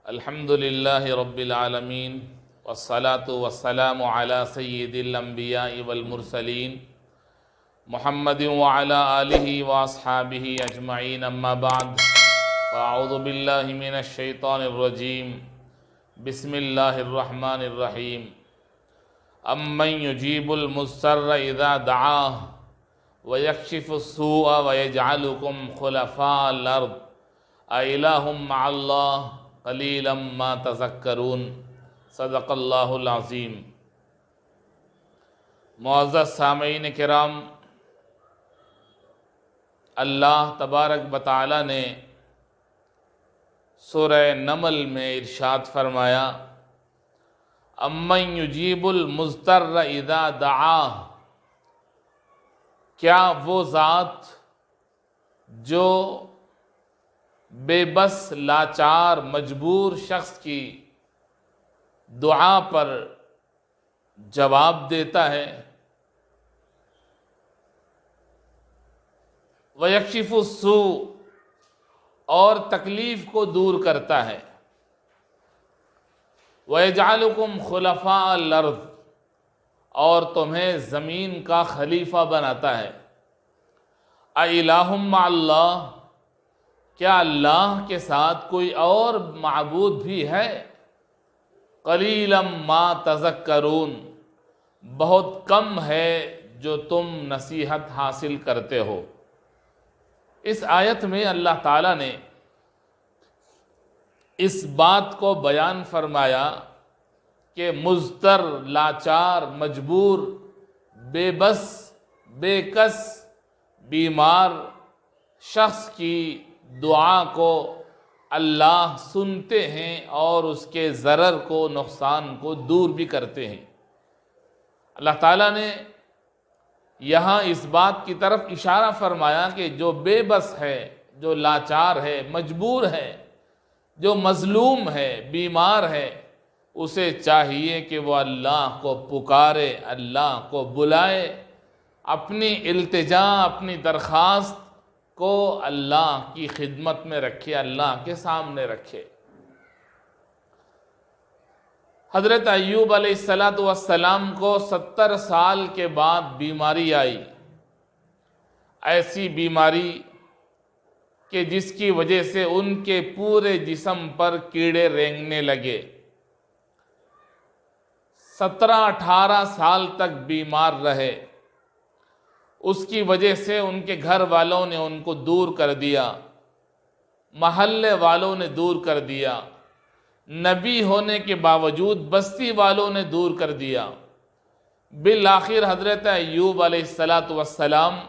الحمد للہ رب العالمین والصلاة والسلام علی سید الانبیاء والمرسلین محمد وعلی آلہ واصحابہ اجمعین اما بعد فاعوذ باللہ من الشیطان الرجیم بسم اللہ الرحمن الرحیم امن یجیب المضطر اذا دعاہ ویکشف السوء ویجعلکم خلفاء الارض اِلٰہ مع اللہ قلیلا ما تذکرون صدق اللہ العظیم۔ معزز سامعین کرام، اللہ تبارک و تعالی نے سورہ نمل میں ارشاد فرمایا امن یجیب المضطر اذا دعاہ، کیا وہ ذات جو بے بس لاچار مجبور شخص کی دعا پر جواب دیتا ہے، وَيَكْشِفُ السُّوءَ، اور تکلیف کو دور کرتا ہے، وَيَجْعَلُكُمْ خُلَفَاءَ الْأَرْضِ، اور تمہیں زمین کا خلیفہ بناتا ہے، اِلٰہ مع اللہ، کیا اللہ کے ساتھ کوئی اور معبود بھی ہے؟ قلیلا ما تذکرون، بہت کم ہے جو تم نصیحت حاصل کرتے ہو۔ اس آیت میں اللہ تعالیٰ نے اس بات کو بیان فرمایا کہ مضطر، لاچار، مجبور، بے بس، بے کس، بیمار شخص کی دعا کو اللہ سنتے ہیں اور اس کے ضرر کو، نقصان کو دور بھی کرتے ہیں۔ اللہ تعالیٰ نے یہاں اس بات کی طرف اشارہ فرمایا کہ جو بے بس ہے، جو لاچار ہے، مجبور ہے، جو مظلوم ہے، بیمار ہے، اسے چاہیے کہ وہ اللہ کو پکارے، اللہ کو بلائے، اپنی التجا، اپنی درخواست کو اللہ کی خدمت میں رکھے، اللہ کے سامنے رکھے۔ حضرت ایوب علیہ السلام کو 70 سال کے بعد بیماری آئی، ایسی بیماری کہ جس کی وجہ سے ان کے پورے جسم پر کیڑے رینگنے لگے۔ 17-18 سال تک بیمار رہے، اس کی وجہ سے ان کے گھر والوں نے ان کو دور کر دیا، محلے والوں نے دور کر دیا، نبی ہونے کے باوجود بستی والوں نے دور کر دیا۔ بالآخر حضرت ایوب علیہ السلام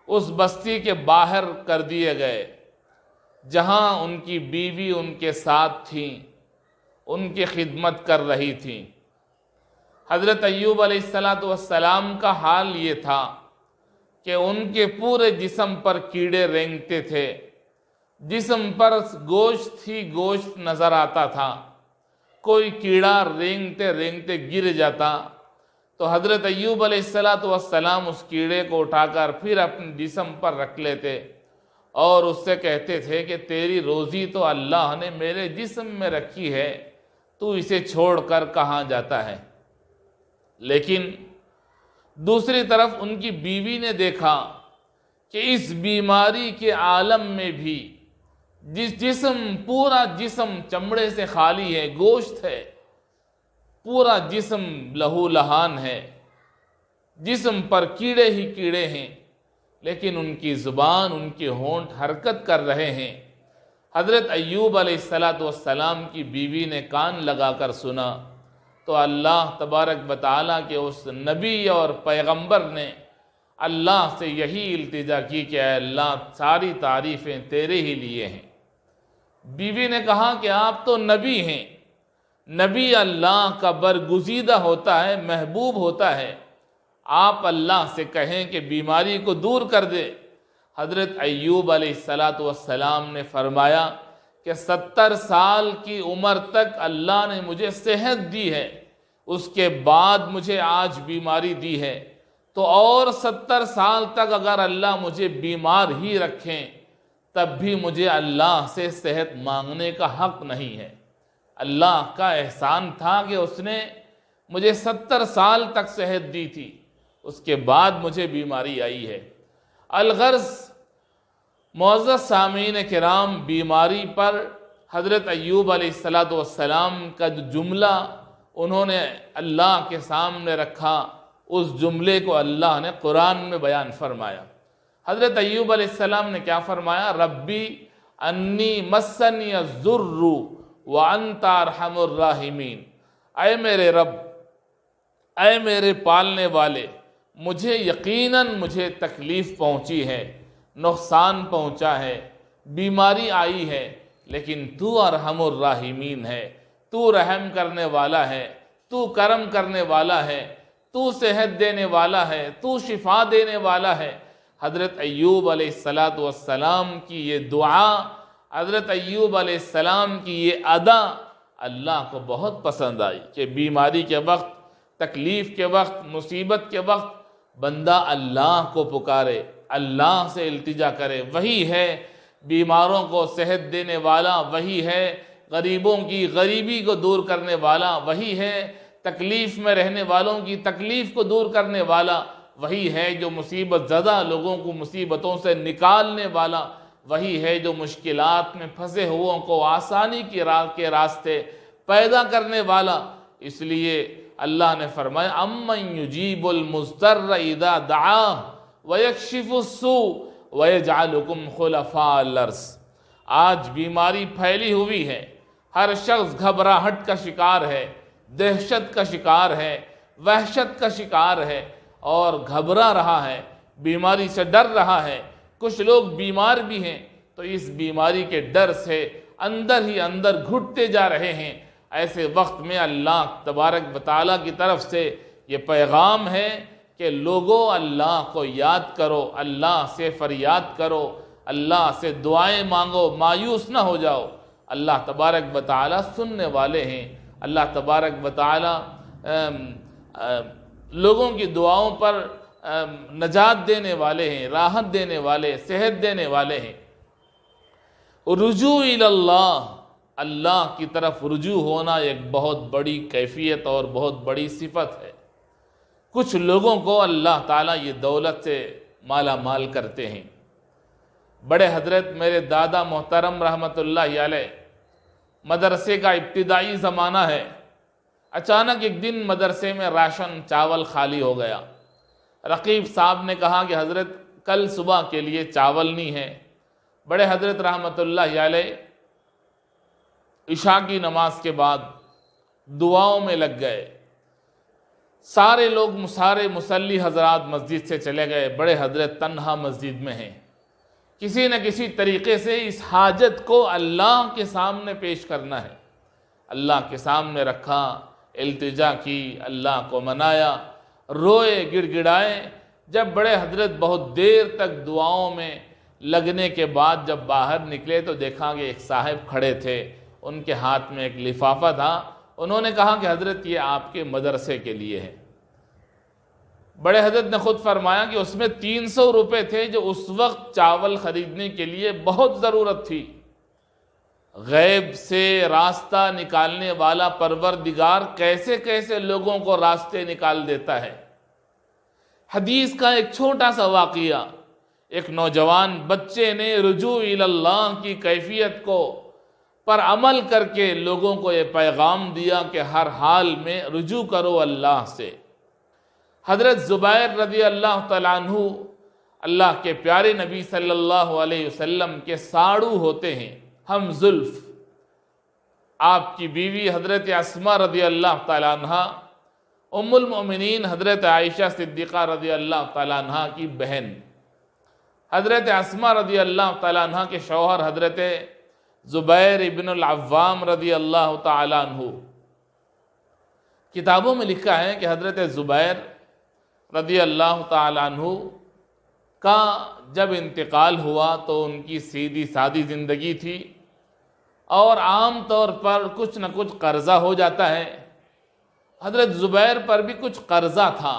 اس بستی کے باہر کر دیے گئے، جہاں ان کی بیوی ان کے ساتھ تھیں، ان کی خدمت کر رہی تھیں۔ حضرت ایوب علیہ السلام کا حال یہ تھا کہ ان کے پورے جسم پر کیڑے رینگتے تھے، جسم پر گوشت ہی گوشت نظر آتا تھا، کوئی کیڑا رینگتے رینگتے گر جاتا تو حضرت ایوب علیہ السلام اس کیڑے کو اٹھا کر پھر اپنے جسم پر رکھ لیتے اور اس سے کہتے تھے کہ تیری روزی تو اللہ نے میرے جسم میں رکھی ہے، تو اسے چھوڑ کر کہاں جاتا ہے؟ لیکن دوسری طرف ان کی بیوی نے دیکھا کہ اس بیماری کے عالم میں بھی پورا جسم چمڑے سے خالی ہے، گوشت ہے، پورا جسم لہو لہان ہے، جسم پر کیڑے ہی کیڑے ہیں، لیکن ان کی زبان، ان کے ہونٹ حرکت کر رہے ہیں۔ حضرت ایوب علیہ السلام کی بیوی نے کان لگا کر سنا تو اللہ تبارک و تعالیٰ کے اس نبی اور پیغمبر نے اللہ سے یہی التجا کی کہ اے اللہ، ساری تعریفیں تیرے ہی لیے ہیں۔ بیوی نے کہا کہ آپ تو نبی ہیں، نبی اللہ کا برگزیدہ ہوتا ہے، محبوب ہوتا ہے، آپ اللہ سے کہیں کہ بیماری کو دور کر دے۔ حضرت ایوب علیہ السلام نے فرمایا کہ 70 سال کی عمر تک اللہ نے مجھے صحت دی ہے، اس کے بعد مجھے آج بیماری دی ہے، تو اور 70 سال تک اگر اللہ مجھے بیمار ہی رکھیں تب بھی مجھے اللہ سے صحت مانگنے کا حق نہیں ہے۔ اللہ کا احسان تھا کہ اس نے مجھے 70 سال تک صحت دی تھی، اس کے بعد مجھے بیماری آئی ہے۔ الغرض معزز سامعین کرام، بیماری پر حضرت ایوب علیہ السلام کا جو جملہ انہوں نے اللہ کے سامنے رکھا، اس جملے کو اللہ نے قرآن میں بیان فرمایا۔ حضرت ایوب علیہ السلام نے کیا فرمایا؟ ربی انی مسنی الضر وانت ارحم الراحمین۔ اے میرے رب، اے میرے پالنے والے، مجھے تکلیف پہنچی ہے، نقصان پہنچا ہے، بیماری آئی ہے، لیکن تو ارحم الراحمین ہے، تو رحم کرنے والا ہے، تو کرم کرنے والا ہے، تو صحت دینے والا ہے، تو شفا دینے والا ہے۔ حضرت ایوب علیہ السلام کی یہ دعا، حضرت ایوب علیہ السلام کی یہ ادا اللہ کو بہت پسند آئی کہ بیماری کے وقت، تکلیف کے وقت، مصیبت کے وقت بندہ اللہ کو پکارے، اللہ سے التجا کرے۔ وہی ہے بیماروں کو صحت دینے والا، وہی ہے غریبوں کی غریبی کو دور کرنے والا، وہی ہے تکلیف میں رہنے والوں کی تکلیف کو دور کرنے والا، وہی ہے جو مصیبت زدہ لوگوں کو مصیبتوں سے نکالنے والا، وہی ہے جو مشکلات میں پھنسے ہوئوں کو آسانی کے راستے پیدا کرنے والا۔ اس لیے اللہ نے فرمایا امن یجیب المضطر اذا دعاہ ویکشف السوء ویجعلکم خلفاء الارض۔ آج بیماری پھیلی ہوئی ہے، ہر شخص گھبراہٹ کا شکار ہے، دہشت کا شکار ہے، وحشت کا شکار ہے اور گھبرا رہا ہے، بیماری سے ڈر رہا ہے۔ کچھ لوگ بیمار بھی ہیں تو اس بیماری کے ڈر سے اندر ہی اندر گھٹتے جا رہے ہیں۔ ایسے وقت میں اللہ تبارک و تعالیٰ کی طرف سے یہ پیغام ہے کہ لوگوں اللہ کو یاد کرو، اللہ سے فریاد کرو، اللہ سے دعائیں مانگو، مایوس نہ ہو جاؤ۔ اللہ تبارک و تعالیٰ سننے والے ہیں، اللہ تبارک و تعالیٰ لوگوں کی دعاؤں پر نجات دینے والے ہیں، راحت دینے والے، صحت دینے والے ہیں۔ رجوع اللہ، اللہ کی طرف رجوع ہونا ایک بہت بڑی کیفیت اور بہت بڑی صفت ہے۔ کچھ لوگوں کو اللہ تعالیٰ یہ دولت سے مالا مال کرتے ہیں۔ بڑے حضرت میرے دادا محترم رحمت اللہ علیہ، مدرسے کا ابتدائی زمانہ ہے، اچانک ایک دن مدرسے میں راشن چاول خالی ہو گیا۔ رقیب صاحب نے کہا کہ حضرت کل صبح کے لیے چاول نہیں ہے۔ بڑے حضرت رحمت اللہ علیہ عشاء کی نماز کے بعد دعاؤں میں لگ گئے۔ سارے لوگ، سارے مصلی حضرات مسجد سے چلے گئے، بڑے حضرت تنہا مسجد میں ہیں۔ کسی نہ کسی طریقے سے اس حاجت کو اللہ کے سامنے پیش کرنا ہے۔ اللہ کے سامنے رکھا، التجا کی، اللہ کو منایا، روئے، گڑ گڑائے۔ جب بڑے حضرت بہت دیر تک دعاؤں میں لگنے کے بعد جب باہر نکلے تو دیکھا کہ ایک صاحب کھڑے تھے، ان کے ہاتھ میں ایک لفافہ تھا۔ انہوں نے کہا کہ حضرت یہ آپ کے مدرسے کے لیے ہے۔ بڑے حضرت نے خود فرمایا کہ اس میں 300 روپے تھے جو اس وقت چاول خریدنے کے لیے بہت ضرورت تھی۔ غیب سے راستہ نکالنے والا پروردگار کیسے کیسے لوگوں کو راستے نکال دیتا ہے۔ حدیث کا ایک چھوٹا سا واقعہ، ایک نوجوان بچے نے رجوع اللہ کی کیفیت کو پر عمل کر کے لوگوں کو یہ پیغام دیا کہ ہر حال میں رجوع کرو اللہ سے۔ حضرت زبیر رضی اللہ تعالیٰ عنہ اللہ کے پیارے نبی صلی اللہ علیہ وسلم کے ساڑو ہوتے ہیں، ہم زلف۔ آپ کی بیوی حضرت اسماء رضی اللہ تعالیٰ عنہ ام المؤمنین حضرت عائشہ صدیقہ رضی اللہ تعالیٰ عنہ کی بہن، حضرت اسماء رضی اللہ تعالیٰ عنہ کے شوہر حضرت زبیر ابن العوام رضی اللہ تعالیٰ عنہ۔ کتابوں میں لکھا ہے کہ حضرت زبیر رضی اللہ تعالیٰ عنہ کا جب انتقال ہوا تو ان کی سیدھی سادی زندگی تھی اور عام طور پر کچھ نہ کچھ قرضہ ہو جاتا ہے۔ حضرت زبیر پر بھی کچھ قرضہ تھا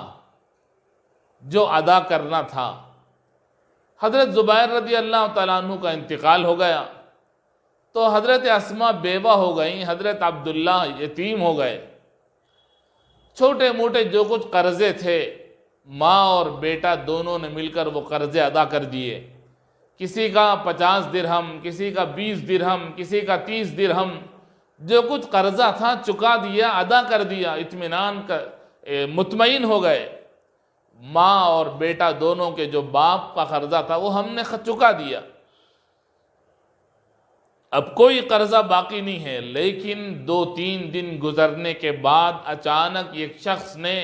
جو ادا کرنا تھا۔ حضرت زبیر رضی اللہ تعالیٰ عنہ کا انتقال ہو گیا تو حضرت اسما بیوہ ہو گئیں، حضرت عبداللہ یتیم ہو گئے۔ چھوٹے موٹے جو کچھ قرضے تھے ماں اور بیٹا دونوں نے مل کر وہ قرضے ادا کر دیے۔ کسی کا 50 درہم، کسی کا 20 درہم، کسی کا 30 درہم، جو کچھ قرضہ تھا چکا دیا، ادا کر دیا، اطمینان کا مطمئن ہو گئے۔ ماں اور بیٹا دونوں کے جو باپ کا قرضہ تھا وہ ہم نے چکا دیا، اب کوئی قرضہ باقی نہیں ہے۔ لیکن 2-3 دن گزرنے کے بعد اچانک ایک شخص نے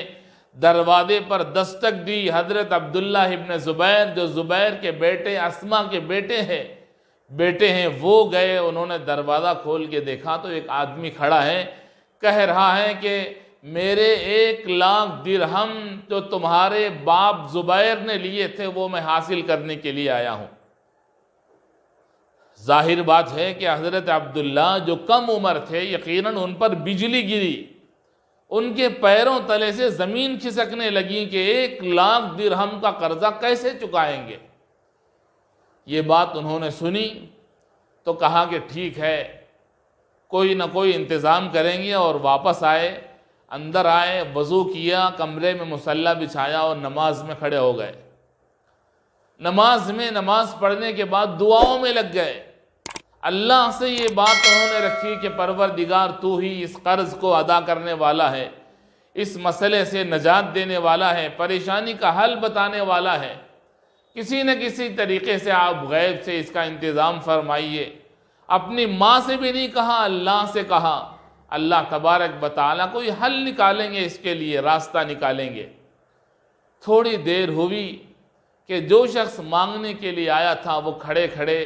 دروازے پر دستک دی۔ حضرت عبداللہ ابن زبیر جو زبیر کے بیٹے اسما کے بیٹے ہیں وہ گئے، انہوں نے دروازہ کھول کے دیکھا تو ایک آدمی کھڑا ہے، کہہ رہا ہے کہ میرے 1,00,000 درہم جو تمہارے باپ زبیر نے لیے تھے وہ میں حاصل کرنے کے لیے آیا ہوں۔ ظاہر بات ہے کہ حضرت عبداللہ جو کم عمر تھے یقیناً ان پر بجلی گری، ان کے پیروں تلے سے زمین کھسکنے لگی کہ 1,00,000 درہم کا قرضہ کیسے چکائیں گے۔ یہ بات انہوں نے سنی تو کہا کہ ٹھیک ہے کوئی نہ کوئی انتظام کریں گے، اور واپس آئے، اندر آئے، وضو کیا، کمرے میں مصلی بچھایا اور نماز میں کھڑے ہو گئے۔ نماز پڑھنے کے بعد دعاؤں میں لگ گئے۔ اللہ سے یہ بات انہوں نے رکھی کہ پروردگار تو ہی اس قرض کو ادا کرنے والا ہے، اس مسئلے سے نجات دینے والا ہے، پریشانی کا حل بتانے والا ہے، کسی نہ کسی طریقے سے آپ غیب سے اس کا انتظام فرمائیے۔ اپنی ماں سے بھی نہیں کہا، اللہ سے کہا، اللہ تبارک و تعالیٰ کوئی حل نکالیں گے، اس کے لیے راستہ نکالیں گے۔ تھوڑی دیر ہوئی کہ جو شخص مانگنے کے لیے آیا تھا وہ کھڑے کھڑے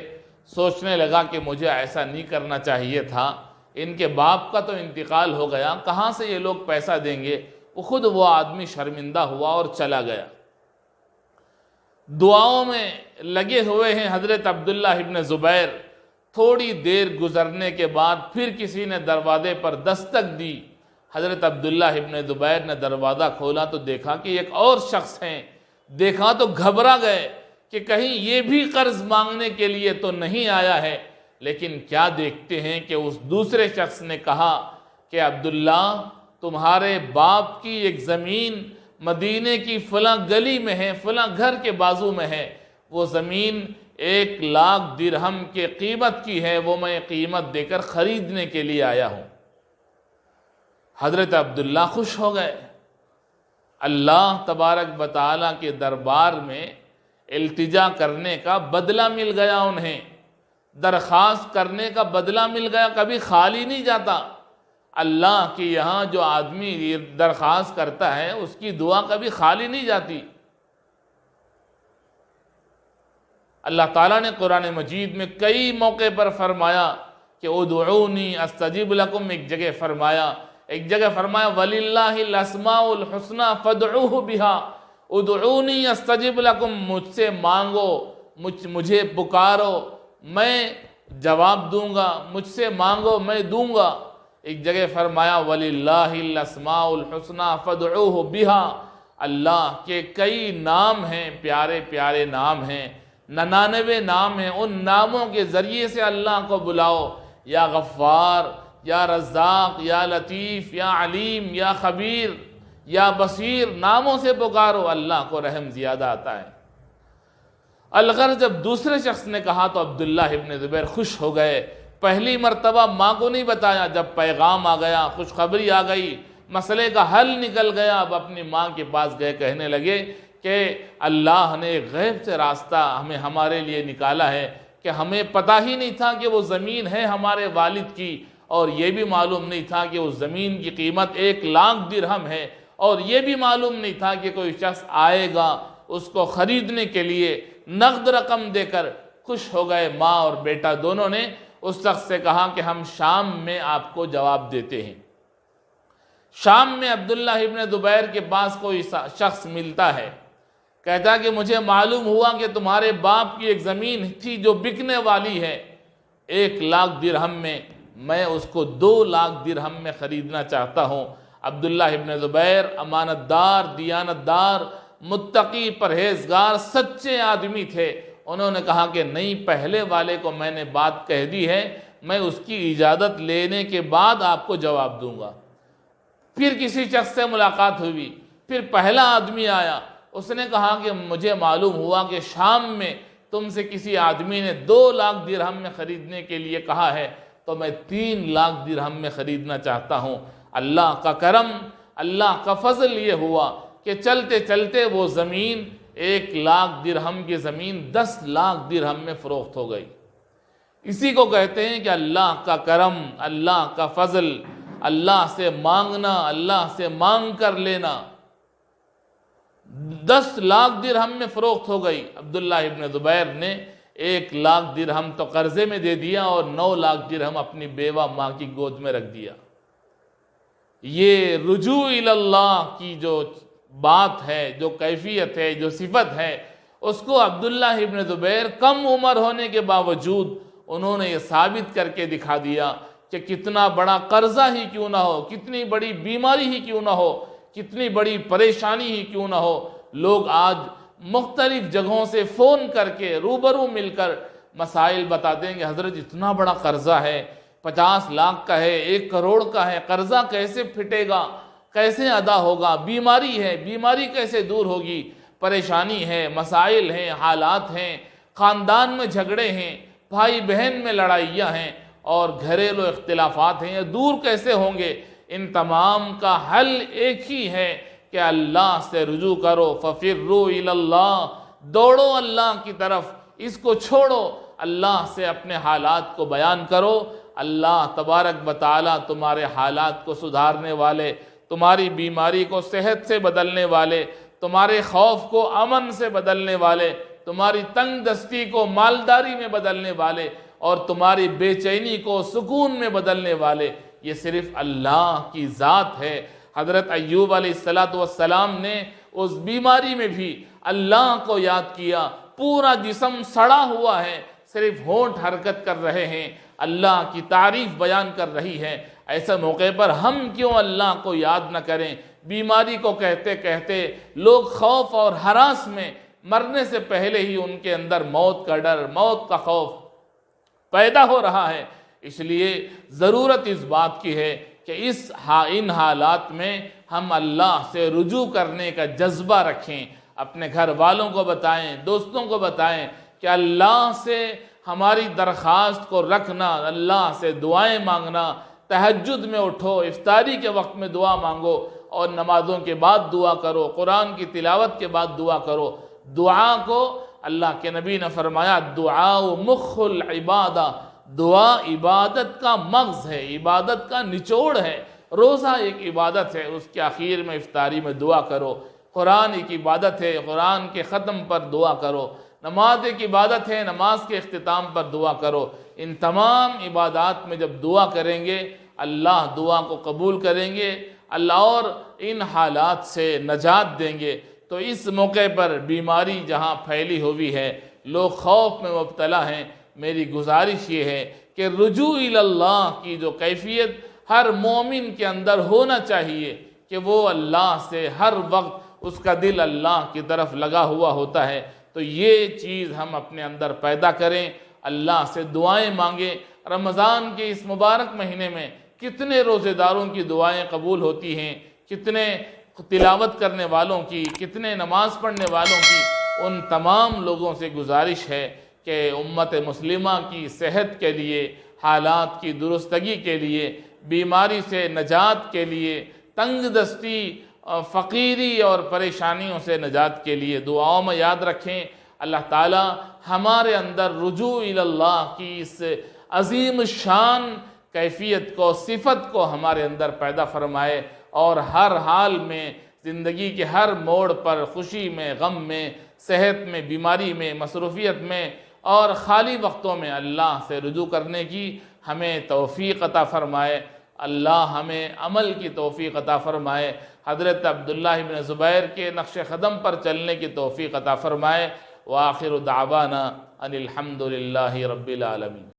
سوچنے لگا کہ مجھے ایسا نہیں کرنا چاہیے تھا، ان کے باپ کا تو انتقال ہو گیا، کہاں سے یہ لوگ پیسہ دیں گے۔ وہ آدمی شرمندہ ہوا اور چلا گیا۔ دعاؤں میں لگے ہوئے ہیں حضرت عبداللہ ابن زبیر۔ تھوڑی دیر گزرنے کے بعد پھر کسی نے دروازے پر دستک دی۔ حضرت عبداللہ ابن زبیر نے دروازہ کھولا تو دیکھا کہ ایک اور شخص ہیں، دیکھا تو گھبرا گئے کہ کہیں یہ بھی قرض مانگنے کے لیے تو نہیں آیا ہے۔ لیکن کیا دیکھتے ہیں کہ اس دوسرے شخص نے کہا کہ عبداللہ تمہارے باپ کی ایک زمین مدینے کی فلاں گلی میں ہے، فلاں گھر کے بازو میں ہے، وہ زمین 1,00,000 درہم کے قیمت کی ہے، وہ میں قیمت دے کر خریدنے کے لیے آیا ہوں۔ حضرت عبداللہ خوش ہو گئے۔ اللہ تبارک و تعالیٰ کے دربار میں التجا کرنے کا بدلہ مل گیا، انہیں درخواست کرنے کا بدلہ مل گیا، کبھی خالی نہیں جاتا۔ اللہ کے یہاں جو آدمی درخواست کرتا ہے اس کی دعا کبھی خالی نہیں جاتی۔ اللہ تعالیٰ نے قرآن مجید میں کئی موقع پر فرمایا کہ ادعونی استجب لکم، ایک جگہ فرمایا وَلِلَّهِ الْأَسْمَاءُ الْحُسْنَى فَادْعُوهُ بِهَا، ادعونی استجب لکم، مجھ سے مانگو، مجھے پکارو، میں جواب دوں گا، مجھ سے مانگو میں دوں گا۔ ایک جگہ فرمایا وَلِلَّهِ الْأَسْمَاءُ الْحُسْنَى فَادْعُوهُ بِهَا، اللہ کے کئی نام ہیں، پیارے پیارے نام ہیں، 99 نام ہیں، ان ناموں کے ذریعے سے اللہ کو بلاؤ، یا غفار، یا رزاق، یا لطیف، یا علیم، یا خبیر، یا بصیر، ناموں سے پکارو، اللہ کو رحم زیادہ آتا ہے۔ الغرض جب دوسرے شخص نے کہا تو عبداللہ ابن زبیر خوش ہو گئے۔ پہلی مرتبہ ماں کو نہیں بتایا، جب پیغام آ گیا، خوشخبری آ گئی، مسئلے کا حل نکل گیا، اب اپنی ماں کے پاس گئے، کہنے لگے کہ اللہ نے غیب سے راستہ ہمارے لیے نکالا ہے کہ ہمیں پتہ ہی نہیں تھا کہ وہ زمین ہے ہمارے والد کی، اور یہ بھی معلوم نہیں تھا کہ اس زمین کی قیمت 1,00,000 درہم ہے، اور یہ بھی معلوم نہیں تھا کہ کوئی شخص آئے گا اس کو خریدنے کے لیے نقد رقم دے کر۔ خوش ہو گئے ماں اور بیٹا دونوں نے۔ اس شخص سے کہا کہ ہم شام میں آپ کو جواب دیتے ہیں۔ شام میں عبداللہ ابن زبیر کے پاس کوئی شخص ملتا ہے، کہتا کہ مجھے معلوم ہوا کہ تمہارے باپ کی ایک زمین تھی جو بکنے والی ہے 1,00,000 درہم میں، میں اس کو 2,00,000 درہم میں خریدنا چاہتا ہوں۔ عبداللہ ابن زبیر امانت دار، دیانت دار، متقی، پرہیزگار، سچے آدمی تھے۔ انہوں نے کہا کہ نہیں، پہلے والے کو میں نے بات کہہ دی ہے، میں اس کی اجازت لینے کے بعد آپ کو جواب دوں گا۔ پھر کسی شخص سے ملاقات ہوئی، پھر پہلا آدمی آیا، اس نے کہا کہ مجھے معلوم ہوا کہ شام میں تم سے کسی آدمی نے 2 لاکھ درہم میں خریدنے کے لیے کہا ہے، تو میں 3 لاکھ درہم میں خریدنا چاہتا ہوں۔ اللہ کا کرم، اللہ کا فضل یہ ہوا کہ چلتے چلتے وہ زمین 1 لاکھ درہم کی زمین 10 لاکھ درہم میں فروخت ہو گئی۔ اسی کو کہتے ہیں کہ اللہ کا کرم، اللہ کا فضل، اللہ سے مانگنا، اللہ سے مانگ کر لینا۔ 10 لاکھ درہم میں فروخت ہو گئی۔ عبداللہ ابن زبیر نے 1 لاکھ درہم تو قرضے میں دے دیا اور 9 لاکھ درہم اپنی بیوہ ماں کی گود میں رکھ دیا۔ یہ رجوع اللہ کی جو بات ہے، جو کیفیت ہے، جو صفت ہے، اس کو عبداللہ ابن زبیر کم عمر ہونے کے باوجود انہوں نے یہ ثابت کر کے دکھا دیا کہ کتنا بڑا قرضہ ہی کیوں نہ ہو، کتنی بڑی بیماری ہی کیوں نہ ہو، کتنی بڑی پریشانی ہی کیوں نہ ہو، لوگ آج مختلف جگہوں سے فون کر کے روبرو مل کر مسائل بتا دیں گے، حضرت اتنا بڑا قرضہ ہے، 50 لاکھ کا ہے، 1 کروڑ کا ہے، قرضہ کیسے پھٹے گا، کیسے ادا ہوگا، بیماری ہے، بیماری کیسے دور ہوگی، پریشانی ہے، مسائل ہیں، حالات ہیں، خاندان میں جھگڑے ہیں، بھائی بہن میں لڑائیاں ہیں اور گھریلو اختلافات ہیں، یہ دور کیسے ہوں گے؟ ان تمام کا حل ایک ہی ہے کہ اللہ سے رجوع کرو، فَفِرُّوا إِلَى اللَّهِ، دوڑو اللہ کی طرف، اس کو چھوڑو، اللہ سے اپنے حالات کو بیان کرو۔ اللہ تبارک و تعالی تمہارے حالات کو سدھارنے والے، تمہاری بیماری کو صحت سے بدلنے والے، تمہارے خوف کو امن سے بدلنے والے، تمہاری تنگ دستی کو مالداری میں بدلنے والے اور تمہاری بے چینی کو سکون میں بدلنے والے، یہ صرف اللہ کی ذات ہے۔ حضرت ایوب علیہ السلام نے اس بیماری میں بھی اللہ کو یاد کیا، پورا جسم سڑا ہوا ہے، صرف ہونٹ حرکت کر رہے ہیں، اللہ کی تعریف بیان کر رہی ہے۔ ایسے موقع پر ہم کیوں اللہ کو یاد نہ کریں؟ بیماری کو کہتے کہتے لوگ خوف اور ہراس میں، مرنے سے پہلے ہی ان کے اندر موت کا ڈر، موت کا خوف پیدا ہو رہا ہے۔ اس لیے ضرورت اس بات کی ہے کہ ان حالات میں ہم اللہ سے رجوع کرنے کا جذبہ رکھیں، اپنے گھر والوں کو بتائیں، دوستوں کو بتائیں کہ اللہ سے ہماری درخواست کو رکھنا، اللہ سے دعائیں مانگنا، تہجد میں اٹھو، افطاری کے وقت میں دعا مانگو اور نمازوں کے بعد دعا کرو، قرآن کی تلاوت کے بعد دعا کرو۔ دعا کو اللہ کے نبی نے فرمایا دعاء مخ العبادہ، دعا عبادت کا مغز ہے، عبادت کا نچوڑ ہے۔ روزہ ایک عبادت ہے، اس کے آخر میں افطاری میں دعا کرو۔ قرآن ایک عبادت ہے، قرآن کے ختم پر دعا کرو۔ نماز ایک عبادت ہے، نماز کے اختتام پر دعا کرو۔ ان تمام عبادات میں جب دعا کریں گے، اللہ دعا کو قبول کریں گے، اللہ اور ان حالات سے نجات دیں گے۔ تو اس موقع پر بیماری جہاں پھیلی ہوئی ہے، لوگ خوف میں مبتلا ہیں، میری گزارش یہ ہے کہ رجوع اللہ کی جو کیفیت ہر مومن کے اندر ہونا چاہیے کہ وہ اللہ سے ہر وقت اس کا دل اللہ کی طرف لگا ہوا ہوتا ہے، تو یہ چیز ہم اپنے اندر پیدا کریں، اللہ سے دعائیں مانگیں۔ رمضان کے اس مبارک مہینے میں کتنے روزے داروں کی دعائیں قبول ہوتی ہیں، کتنے تلاوت کرنے والوں کی، کتنے نماز پڑھنے والوں کی۔ ان تمام لوگوں سے گزارش ہے کہ امت مسلمہ کی صحت کے لیے، حالات کی درستگی کے لیے، بیماری سے نجات کے لیے، تنگ دستی، فقیری اور پریشانیوں سے نجات کے لیے دعاؤں میں یاد رکھیں۔ اللہ تعالی ہمارے اندر رجوع اللہ کی اس عظیم شان کیفیت کو، صفت کو ہمارے اندر پیدا فرمائے اور ہر حال میں، زندگی کے ہر موڑ پر، خوشی میں، غم میں، صحت میں، بیماری میں، مصروفیت میں اور خالی وقتوں میں اللہ سے رجوع کرنے کی ہمیں توفیق عطا فرمائے۔ اللہ ہمیں عمل کی توفیق عطا فرمائے، حضرت عبداللہ ابن زبیر کے نقش قدم پر چلنے کی توفیق عطا فرمائے۔ وآخر دعوانا ان الحمد للہ رب العالمین۔